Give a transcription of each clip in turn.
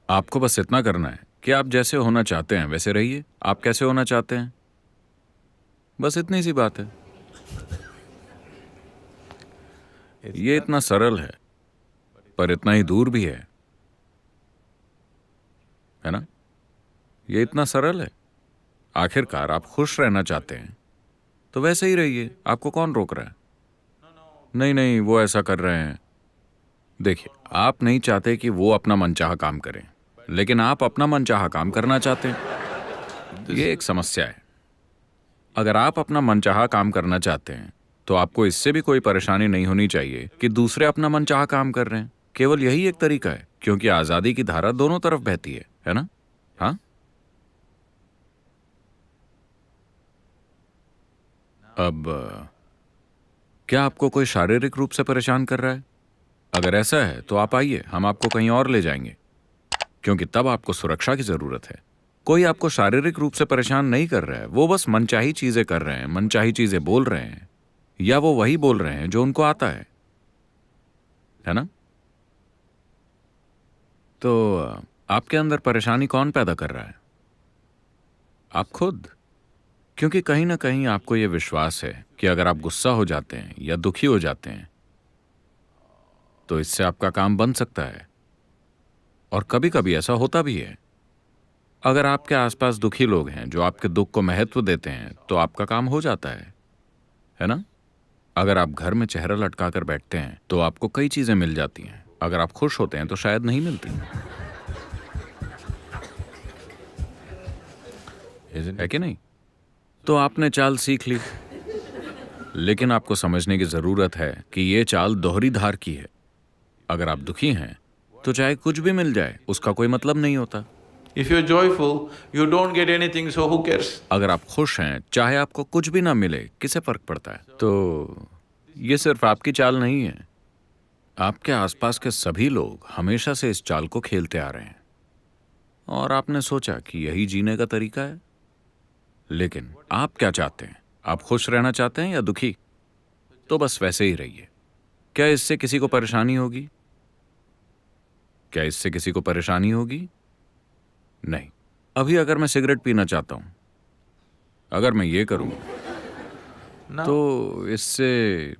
आपको बस इतना करना है कि आप जैसे होना चाहते हैं वैसे रहिए। आप कैसे होना चाहते हैं, बस इतनी सी बात है। ये इतना सरल है पर इतना ही दूर भी है ना? ये इतना सरल है। आखिरकार आप खुश रहना चाहते हैं तो वैसे ही रहिए। आपको कौन रोक रहा है? नहीं नहीं, वो ऐसा कर रहे हैं। देखिए, आप नहीं चाहते कि वो अपना मनचाहा काम करें, लेकिन आप अपना मनचाहा काम करना चाहते हैं। ये एक समस्या है। अगर आप अपना मनचाहा काम करना चाहते हैं तो आपको इससे भी कोई परेशानी नहीं होनी चाहिए कि दूसरे अपना मनचाहा काम कर रहे हैं। केवल यही एक तरीका है, क्योंकि आजादी की धारा दोनों तरफ बहती है ना? हाँ, अब क्या आपको कोई शारीरिक रूप से परेशान कर रहा है? अगर ऐसा है तो आप आइए, हम आपको कहीं और ले जाएंगे, क्योंकि तब आपको सुरक्षा की जरूरत है। कोई आपको शारीरिक रूप से परेशान नहीं कर रहा है, वो बस मनचाही चीजें कर रहे हैं, मनचाही चीजें बोल रहे हैं, या वो वही बोल रहे हैं जो उनको आता है ना? तो आपके अंदर परेशानी कौन पैदा कर रहा है? आप खुद। क्योंकि कहीं ना कहीं आपको यह विश्वास है कि अगर आप गुस्सा हो जाते हैं या दुखी हो जाते हैं तो इससे आपका काम बन सकता है, और कभी कभी ऐसा होता भी है। अगर आपके आसपास दुखी लोग हैं जो आपके दुख को महत्व देते हैं तो आपका काम हो जाता है ना? अगर आप घर में चेहरा लटका कर बैठते हैं तो आपको कई चीजें मिल जाती हैं, अगर आप खुश होते हैं तो शायद नहीं मिलती, है कि नहीं? तो आपने चाल सीख ली, लेकिन आपको समझने की जरूरत है कि ये चाल दोहरी धार की है। अगर आप दुखी हैं तो चाहे कुछ भी मिल जाए उसका कोई मतलब नहीं होता। If you're joyful, you don't get anything, so who cares? अगर आप खुश हैं, चाहे आपको कुछ भी ना मिले, किसे फर्क पड़ता है? तो ये सिर्फ आपकी चाल नहीं है, आपके आसपास के सभी लोग हमेशा से इस चाल को खेलते आ रहे हैं, और आपने सोचा कि यही जीने का तरीका है। लेकिन आप क्या चाहते हैं? आप खुश रहना चाहते हैं या दुखी? तो बस वैसे ही रहिए। क्या इससे किसी को परेशानी होगी? क्या इससे किसी को परेशानी होगी? नहीं। अभी अगर मैं सिगरेट पीना चाहता हूं, अगर मैं ये करूं तो इससे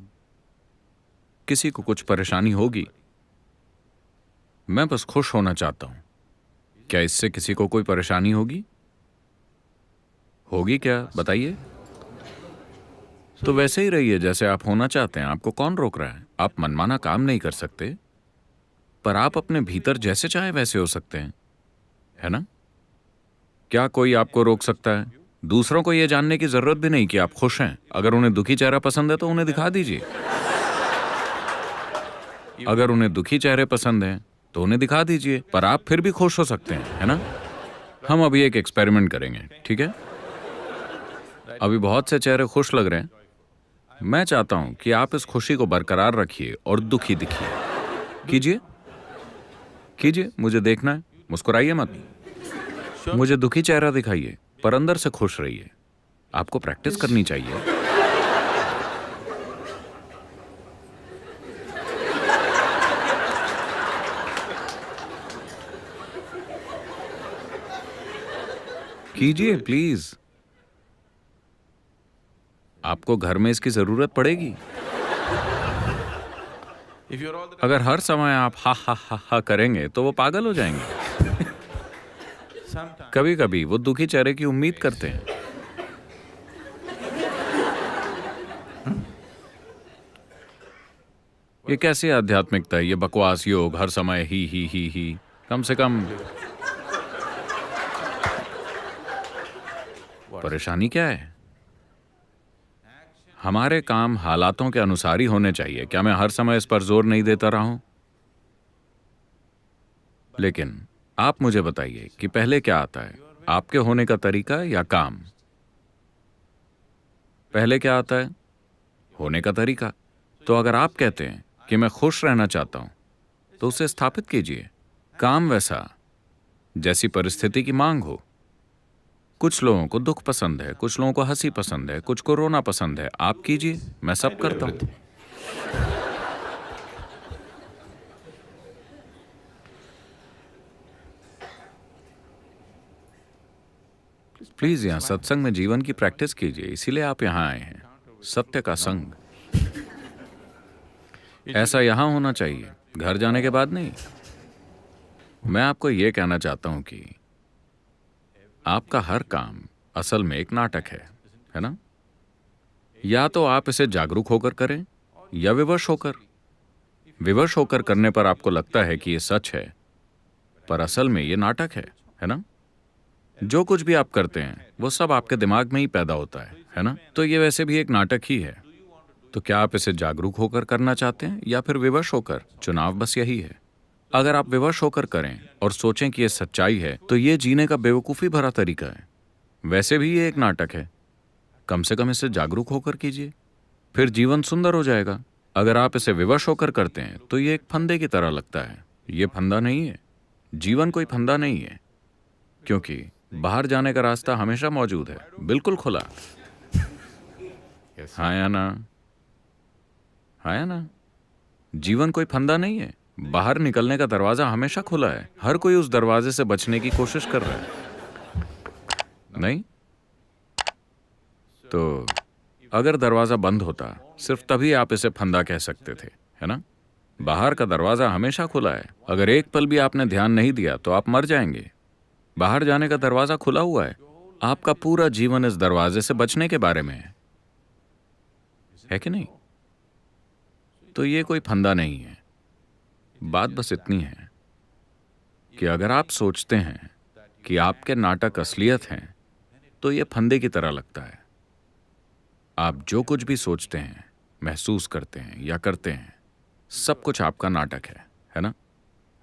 किसी को कुछ परेशानी होगी? मैं बस खुश होना चाहता हूं। क्या इससे किसी को कोई परेशानी होगी? होगी क्या, बताइए? तो वैसे ही रहिए जैसे आप होना चाहते हैं। आपको कौन रोक रहा है? आप मनमाना काम नहीं कर सकते, पर आप अपने भीतर जैसे चाहे वैसे हो सकते हैं, है ना? क्या कोई आपको रोक सकता है? दूसरों को यह जानने की जरूरत भी नहीं कि आप खुश हैं। अगर उन्हें दुखी चेहरा पसंद है तो उन्हें दिखा दीजिए। अगर उन्हें दुखी चेहरे पसंद हैं तो उन्हें दिखा दीजिए, पर आप फिर भी खुश हो सकते हैं, है ना? हम अभी एक एक्सपेरिमेंट करेंगे, ठीक है? अभी बहुत से चेहरे खुश लग रहे हैं। मैं चाहता हूं कि आप इस खुशी को बरकरार रखिए और दुखी दिखिए। कीजिए कीजिए, मुझे देखना है। मुस्कुराइए मत, मुझे दुखी चेहरा दिखाइए, पर अंदर से खुश रहिए। आपको प्रैक्टिस करनी चाहिए। कीजिए प्लीज। आपको घर में इसकी जरूरत पड़ेगी। अगर हर समय आप हा हा हा हा करेंगे तो वो पागल हो जाएंगे। कभी कभी वो दुखी चेहरे की उम्मीद करते हैं। ये कैसी आध्यात्मिकता है? ये बकवास योग, हर समय ही। कम से कम परेशानी क्या है? हमारे काम हालातों के अनुसार ही होने चाहिए। क्या मैं हर समय इस पर जोर नहीं देता रहा हूं? लेकिन आप मुझे बताइए कि पहले क्या आता है, आपके होने का तरीका या काम? पहले क्या आता है? होने का तरीका। तो अगर आप कहते हैं कि मैं खुश रहना चाहता हूं तो उसे स्थापित कीजिए। काम वैसा जैसी परिस्थिति की मांग हो। कुछ लोगों को दुख पसंद है, कुछ लोगों को हंसी पसंद है, कुछ को रोना पसंद है। आप कीजिए, मैं सब करता हूं। प्लीज यहाँ सत्संग में जीवन की प्रैक्टिस कीजिए, इसीलिए आप यहाँ आए हैं। सत्य का संग ऐसा यहाँ होना चाहिए, घर जाने के बाद नहीं। मैं आपको ये कहना चाहता हूं कि आपका हर काम असल में एक नाटक है ना? या तो आप इसे जागरूक होकर करें या विवश होकर। विवश होकर करने पर आपको लगता है कि ये सच है, पर असल में ये नाटक है ना? जो कुछ भी आप करते हैं वो सब आपके दिमाग में ही पैदा होता है ना? तो ये वैसे भी एक नाटक ही है। तो क्या आप इसे जागरूक होकर करना चाहते हैं या फिर विवश होकर? चुनाव बस यही है। अगर आप विवश होकर करें और सोचें कि ये सच्चाई है, तो ये जीने का बेवकूफ़ी भरा तरीका है। वैसे भी ये एक नाटक है। कम से कम इसे जागरूक होकर कीजिए, फिर जीवन सुंदर हो जाएगा। अगर आप इसे विवश होकर करते हैं तो ये एक फंदे की तरह लगता है। ये फंदा नहीं है, जीवन कोई फंदा नहीं है, क्योंकि बाहर जाने का रास्ता हमेशा मौजूद है, बिल्कुल खुला। हाँ या ना? हाँ या ना? जीवन कोई फंदा नहीं है, बाहर निकलने का दरवाजा हमेशा खुला है। हर कोई उस दरवाजे से बचने की कोशिश कर रहा है, नहीं? तो अगर दरवाजा बंद होता, सिर्फ तभी आप इसे फंदा कह सकते थे, है ना? बाहर का दरवाजा हमेशा खुला है। अगर एक पल भी आपने ध्यान नहीं दिया तो आप मर जाएंगे। बाहर जाने का दरवाजा खुला हुआ है। आपका पूरा जीवन इस दरवाजे से बचने के बारे में है कि नहीं? तो ये कोई फंदा नहीं है। बात बस इतनी है कि अगर आप सोचते हैं कि आपके नाटक असलियत हैं, तो ये फंदे की तरह लगता है। आप जो कुछ भी सोचते हैं, महसूस करते हैं या करते हैं, सब कुछ आपका नाटक है ना?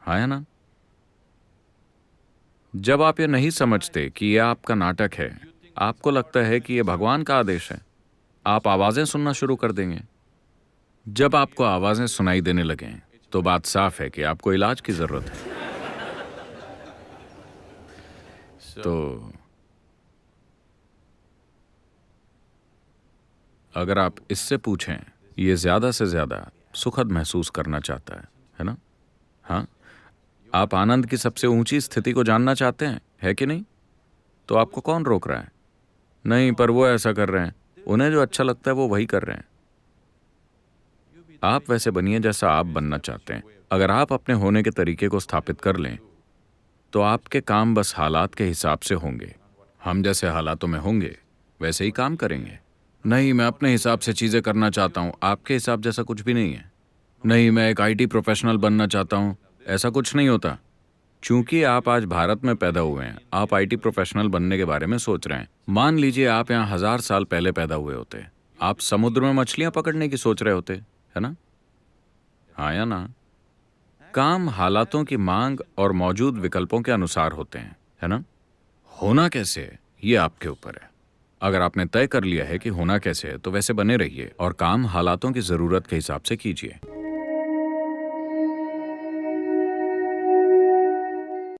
हाँ या ना? जब आप ये नहीं समझते कि यह आपका नाटक है, आपको लगता है कि यह भगवान का आदेश है, आप आवाजें सुनना शुरू कर देंगे। जब आपको आवाजें सुनाई देने लगें, तो बात साफ है कि आपको इलाज की जरूरत है। तो अगर आप इससे पूछें, ये ज्यादा से ज्यादा सुखद महसूस करना चाहता है ना? हाँ, आप आनंद की सबसे ऊंची स्थिति को जानना चाहते हैं, है कि नहीं? तो आपको कौन रोक रहा है? नहीं, पर वो ऐसा कर रहे हैं, उन्हें जो अच्छा लगता है वो वही कर रहे हैं। आप वैसे बनिए जैसा आप बनना चाहते हैं। अगर आप अपने होने के तरीके को स्थापित कर लें, तो आपके काम बस हालात के हिसाब से होंगे। हम जैसे हालातों में होंगे, वैसे ही काम करेंगे। नहीं, मैं अपने हिसाब से चीजें करना चाहता हूं, आपके हिसाब जैसा कुछ भी नहीं है। नहीं, मैं एक IT प्रोफेशनल बनना चाहता हूं, ऐसा कुछ नहीं होता। चूंकि आप आज भारत में पैदा हुए हैं, आप IT प्रोफेशनल बनने के बारे में सोच रहे हैं। मान लीजिए आप यहाँ 1000 साल पहले पैदा हुए होते, आप समुद्र में मछलियां पकड़ने की सोच रहे होते, है ना? हाँ या ना? काम हालातों की मांग और मौजूद विकल्पों के अनुसार होते हैं, है ना? होना कैसे है, ये आपके ऊपर है। अगर आपने तय कर लिया है कि होना कैसे है, तो वैसे बने रहिए और काम हालातों की जरूरत के हिसाब से कीजिए।